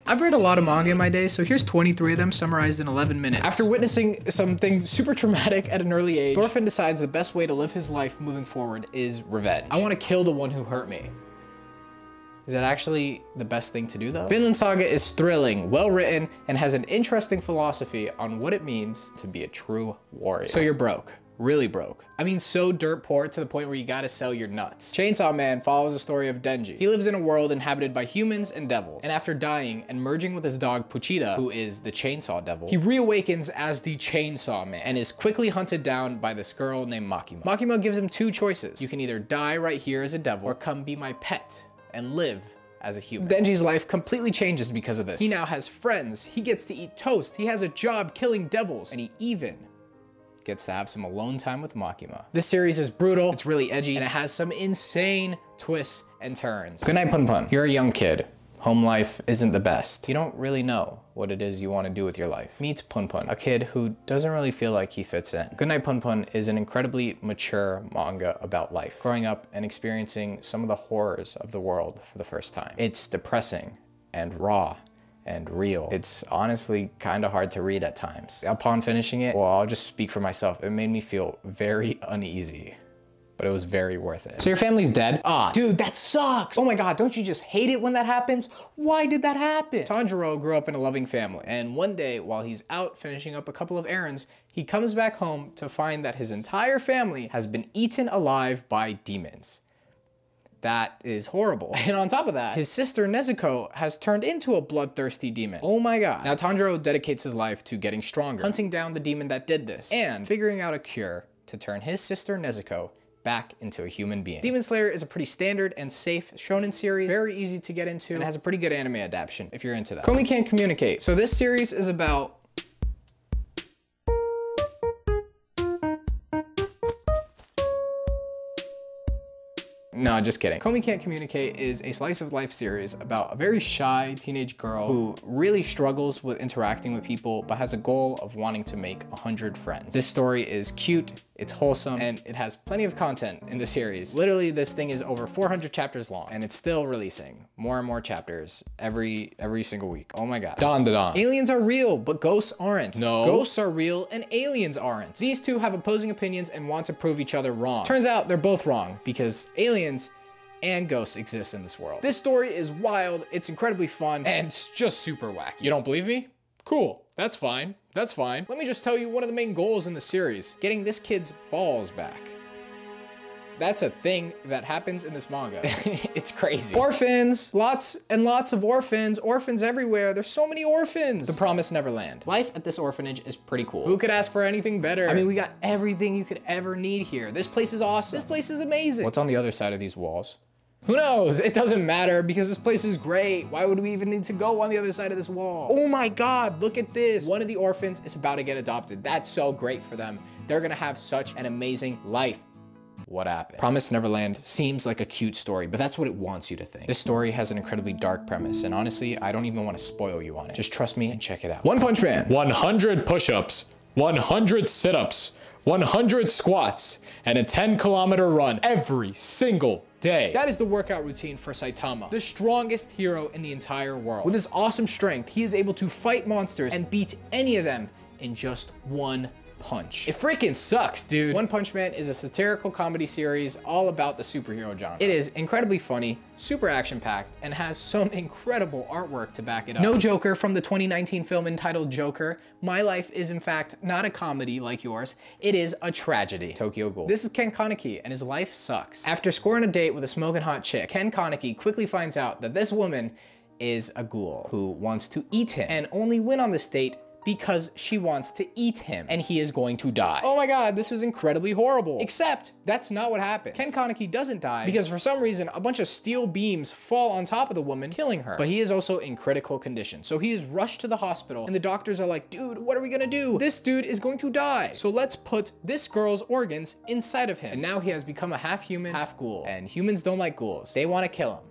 I've read a lot of manga in my day, so here's 23 of them summarized in 11 minutes. After witnessing something super traumatic at an early age, Thorfinn decides the best way to live his life moving forward is revenge. I want to kill the one who hurt me. Is that actually the best thing to do though? Vinland Saga is thrilling, well written, and has an interesting philosophy on what it means to be a true warrior. So you're broke. Really broke. I mean, so dirt poor to the point where you gotta sell your nuts. Chainsaw Man follows the story of Denji. He lives in a world inhabited by humans and devils. And after dying and merging with his dog Pochita, who is the Chainsaw Devil, he reawakens as the Chainsaw Man and is quickly hunted down by this girl named Makima. Makima gives him two choices. You can either die right here as a devil or come be my pet and live as a human. Denji's life completely changes because of this. He now has friends, he gets to eat toast, he has a job killing devils, and he even gets to have some alone time with Makima. This series is brutal, it's really edgy, and it has some insane twists and turns. Good night, Pun Pun. You're a young kid. Home life isn't the best. You don't really know what it is you want to do with your life. Meet Pun Pun, a kid who doesn't really feel like he fits in. Good Night Pun Pun is an incredibly mature manga about life, growing up and experiencing some of the horrors of the world for the first time. It's depressing and raw and real. It's honestly kind of hard to read at times. Upon finishing it, well, I'll just speak for myself. It made me feel very uneasy, but it was very worth it. So your family's dead? Ah, dude, that sucks. Oh my God, don't you just hate it when that happens? Why did that happen? Tanjiro grew up in a loving family, and one day while he's out finishing up a couple of errands, he comes back home to find that his entire family has been eaten alive by demons. That is horrible. And on top of that, his sister Nezuko has turned into a bloodthirsty demon. Oh my God. Now Tanjiro dedicates his life to getting stronger, hunting down the demon that did this, and figuring out a cure to turn his sister Nezuko back into a human being. Demon Slayer is a pretty standard and safe shonen series, very easy to get into, and has a pretty good anime adaptation if you're into that. Komi Can't Communicate. So this series is about No, just kidding. Komi Can't Communicate is a slice of life series about a very shy teenage girl who really struggles with interacting with people, but has a goal of wanting to make 100 friends. This story is cute, it's wholesome, and it has plenty of content in the series. Literally, this thing is over 400 chapters long, and it's still releasing more and more chapters every single week. Oh my God. Don da Don. Aliens are real, but ghosts aren't. No. Ghosts are real and aliens aren't. These two have opposing opinions and want to prove each other wrong. Turns out they're both wrong because aliens and ghosts exist in this world. This story is wild, it's incredibly fun, and it's just super wacky. You don't believe me? Cool, that's fine, that's fine. Let me just tell you one of the main goals in the series, getting this kid's balls back. That's a thing that happens in this manga. It's crazy. Orphans, lots and lots of orphans, orphans everywhere. There's so many orphans. The Promised Neverland. Life at this orphanage is pretty cool. Who could ask for anything better? I mean, we got everything you could ever need here. This place is awesome. This place is amazing. What's on the other side of these walls? Who knows? It doesn't matter because this place is great. Why would we even need to go on the other side of this wall? Oh my God, look at this. One of the orphans is about to get adopted. That's so great for them. They're gonna have such an amazing life. What happened? Promised Neverland seems like a cute story, but that's what it wants you to think. This story has an incredibly dark premise, and honestly, I don't even want to spoil you on it. Just trust me and check it out. One Punch Man. 100 push-ups, 100 sit-ups, 100 squats, and a 10-kilometer run every single day. That is the workout routine for Saitama, the strongest hero in the entire world. With his awesome strength, he is able to fight monsters and beat any of them in just one punch. It freaking sucks, dude. One Punch Man is a satirical comedy series all about the superhero genre. It is incredibly funny, super action-packed, and has some incredible artwork to back it up. No Joker from the 2019 film entitled Joker. My life is in fact not a comedy like yours. It is a tragedy. Tokyo Ghoul. This is Ken Kaneki, and his life sucks. After scoring a date with a smoking hot chick, Ken Kaneki quickly finds out that this woman is a ghoul who wants to eat him, and only went on this date because she wants to eat him, and he is going to die. Oh my God, this is incredibly horrible. Except, that's not what happens. Ken Kaneki doesn't die because for some reason, a bunch of steel beams fall on top of the woman, killing her. But he is also in critical condition. So he is rushed to the hospital, and the doctors are like, dude, what are we gonna do? This dude is going to die. So let's put this girl's organs inside of him. And now he has become a half human, half ghoul. And humans don't like ghouls. They wanna kill him.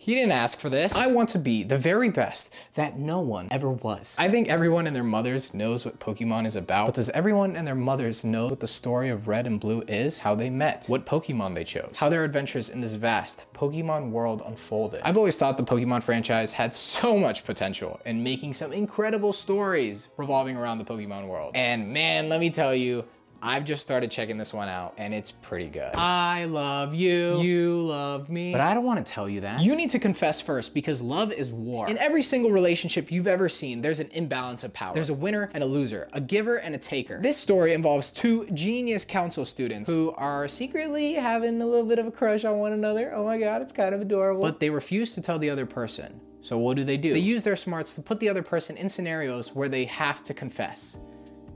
He didn't ask for this. I want to be the very best that no one ever was. I think everyone and their mothers knows what Pokemon is about, but does everyone and their mothers know what the story of Red and Blue is? How they met, what Pokemon they chose, how their adventures in this vast Pokemon world unfolded. I've always thought the Pokemon franchise had so much potential in making some incredible stories revolving around the Pokemon world. And man, let me tell you, I've just started checking this one out and it's pretty good. I love you, you love me. But I don't want to tell you that. You need to confess first because love is war. In every single relationship you've ever seen, there's an imbalance of power. There's a winner and a loser, a giver and a taker. This story involves two genius council students who are secretly having a little bit of a crush on one another. Oh my God, it's kind of adorable. But they refuse to tell the other person. So what do? They use their smarts to put the other person in scenarios where they have to confess.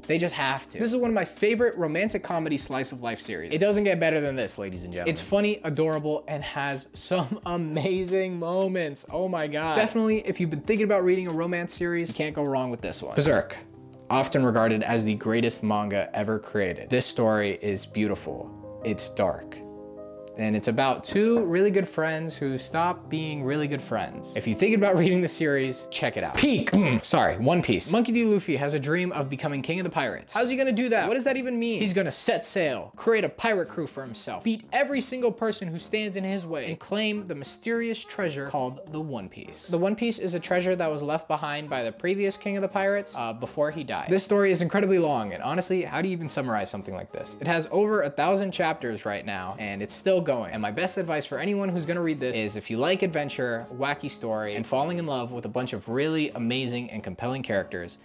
They just have to. This is one of my favorite romantic comedy slice of life series. It doesn't get better than this, ladies and gentlemen. It's funny, adorable, and has some amazing moments. Oh my God. Definitely, if you've been thinking about reading a romance series, you can't go wrong with this one. Berserk, often regarded as the greatest manga ever created. This story is beautiful. It's dark. And it's about two really good friends who stop being really good friends. If you're thinking about reading the series, check it out. Peak, sorry, One Piece. Monkey D. Luffy has a dream of becoming king of the pirates. How's he gonna do that? What does that even mean? He's gonna set sail, create a pirate crew for himself, beat every single person who stands in his way, and claim the mysterious treasure called the One Piece. The One Piece is a treasure that was left behind by the previous king of the pirates before he died. This story is incredibly long, and honestly, how do you even summarize something like this? It has over 1,000 chapters right now, and it's still going. And my best advice for anyone who's gonna read this is if you like adventure, wacky story, and falling in love with a bunch of really amazing and compelling characters,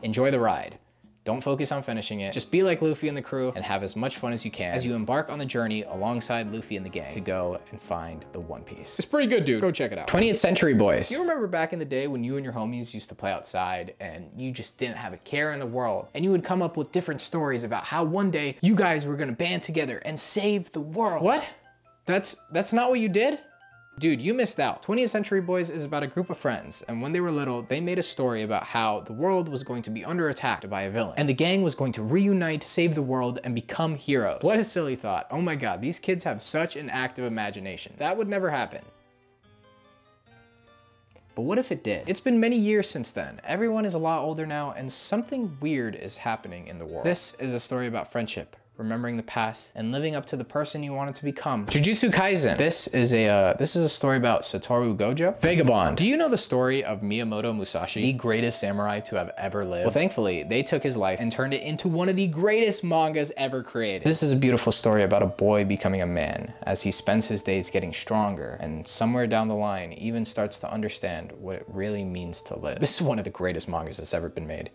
enjoy the ride. Don't focus on finishing it. Just be like Luffy and the crew and have as much fun as you can as you embark on the journey alongside Luffy and the gang to go and find the One Piece. It's pretty good, dude. Go check it out. 20th Century Boys. You remember back in the day when you and your homies used to play outside and you just didn't have a care in the world, and you would come up with different stories about how one day you guys were gonna band together and save the world. What? That's not what you did? Dude, you missed out. 20th Century Boys is about a group of friends, and when they were little, they made a story about how the world was going to be under attack by a villain, and the gang was going to reunite, save the world, and become heroes. What a silly thought. Oh my God, these kids have such an active imagination. That would never happen. But what if it did? It's been many years since then. Everyone is a lot older now, and something weird is happening in the world. This is a story about friendship, remembering the past, and living up to the person you wanted to become. Jujutsu Kaisen. This is a story about Satoru Gojo. Vagabond. Do you know the story of Miyamoto Musashi, the greatest samurai to have ever lived? Well, thankfully, they took his life and turned it into one of the greatest mangas ever created. This is a beautiful story about a boy becoming a man as he spends his days getting stronger, and somewhere down the line, even starts to understand what it really means to live. This is one of the greatest mangas that's ever been made.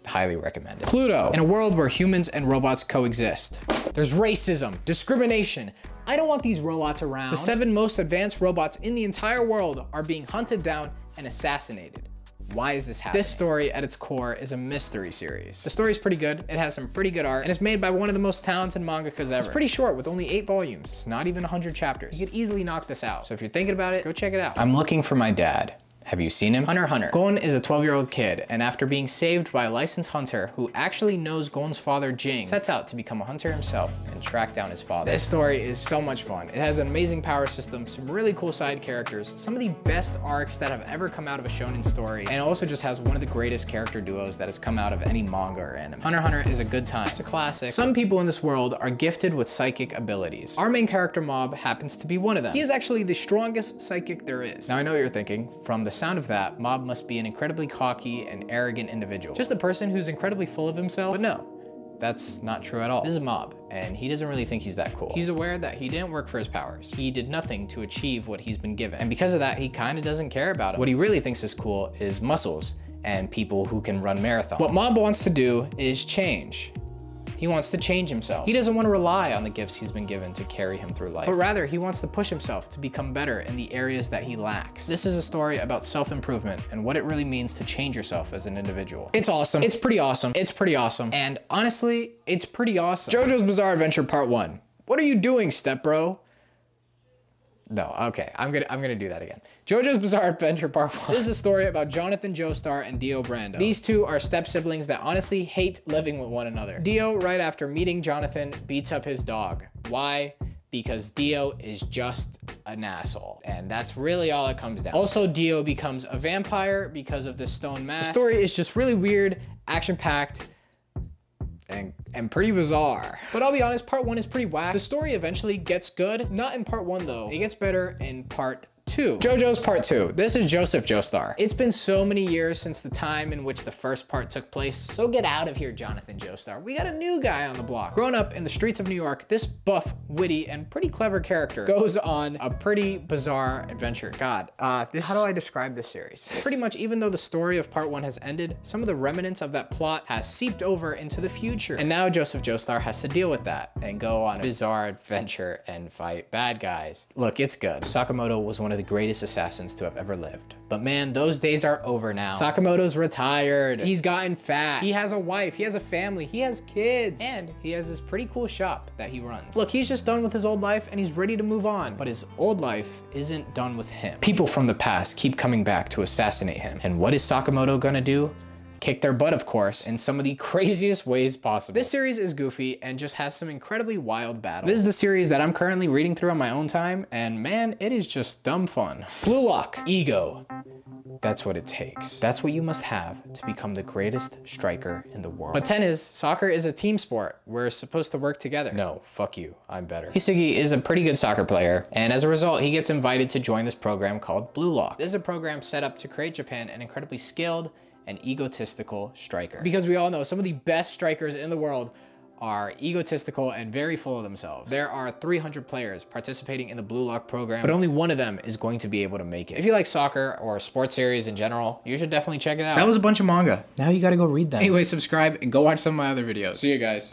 Highly recommended. Pluto. In a world where humans and robots coexist, there's racism, discrimination. I don't want these robots around. The 7 most advanced robots in the entire world are being hunted down and assassinated. Why is this happening? This story at its core is a mystery series. The story's pretty good, it has some pretty good art, and it's made by one of the most talented mangakas ever. It's pretty short with only 8 volumes. It's not even 100 chapters. You could easily knock this out. So if you're thinking about it, go check it out. I'm looking for my dad. Have you seen him? Hunter x Hunter. Gon is a 12-year-old kid, and after being saved by a licensed hunter who actually knows Gon's father, Jing, sets out to become a hunter himself and track down his father. This story is so much fun. It has an amazing power system, some really cool side characters, some of the best arcs that have ever come out of a shonen story, and it also just has one of the greatest character duos that has come out of any manga or anime. Hunter x Hunter is a good time. It's a classic. Some people in this world are gifted with psychic abilities. Our main character, Mob, happens to be one of them. He is actually the strongest psychic there is. Now I know what you're thinking. From the sound of that, Mob must be an incredibly cocky and arrogant individual. Just a person who's incredibly full of himself. But no, that's not true at all. This is Mob, and he doesn't really think he's that cool. He's aware that he didn't work for his powers. He did nothing to achieve what he's been given. And because of that, he kind of doesn't care about it. What he really thinks is cool is muscles and people who can run marathons. What Mob wants to do is change. He wants to change himself. He doesn't want to rely on the gifts he's been given to carry him through life, but rather he wants to push himself to become better in the areas that he lacks. This is a story about self-improvement and what it really means to change yourself as an individual. It's awesome. It's pretty awesome. It's pretty awesome. And honestly, it's pretty awesome. JoJo's Bizarre Adventure Part 1. What are you doing, step bro? No, okay, I'm gonna do that again. JoJo's Bizarre Adventure Part 1. This is a story about Jonathan Joestar and Dio Brando. These two are step siblings that honestly hate living with one another. Dio, right after meeting Jonathan, beats up his dog. Why? because Dio is just an asshole. And that's really all it comes down. Also, Dio becomes a vampire because of the stone mask. The story is just really weird, action-packed, and pretty bizarre. But I'll be honest, part 1 is pretty whack. The story eventually gets good. Not in part 1 though. It gets better in part 2. JoJo's Part 2. This is Joseph Joestar. It's been so many years since the time in which the first part took place, so get out of here, Jonathan Joestar. We got a new guy on the block. Growing up in the streets of New York, this buff, witty, and pretty clever character goes on a pretty bizarre adventure. God, how do I describe this series? Pretty much, even though the story of part 1 has ended, some of the remnants of that plot has seeped over into the future. And now Joseph Joestar has to deal with that and go on a bizarre adventure and fight bad guys. Look, it's good. Sakamoto was one of the greatest assassins to have ever lived. But man, those days are over now. Sakamoto's retired. He's gotten fat. He has a wife. He has a family. He has kids. And he has this pretty cool shop that he runs. Look, he's just done with his old life and he's ready to move on. But his old life isn't done with him. People from the past keep coming back to assassinate him. And what is Sakamoto gonna do? Kick their butt, of course, in some of the craziest ways possible. This series is goofy and just has some incredibly wild battles. This is the series that I'm currently reading through on my own time, and man, it is just dumb fun. Blue Lock. Ego. That's what it takes. That's what you must have to become the greatest striker in the world. But tennis, soccer is a team sport. We're supposed to work together. No, fuck you, I'm better. Hisugi is a pretty good soccer player, and as a result, he gets invited to join this program called Blue Lock. This is a program set up to create Japan an incredibly skilled and egotistical striker. Because we all know some of the best strikers in the world are egotistical and very full of themselves. There are 300 players participating in the Blue Lock program, but only one of them is going to be able to make it. If you like soccer or sports series in general, you should definitely check it out. That was a bunch of manga. Now you gotta go read them. Anyway, subscribe and go watch some of my other videos. See you guys.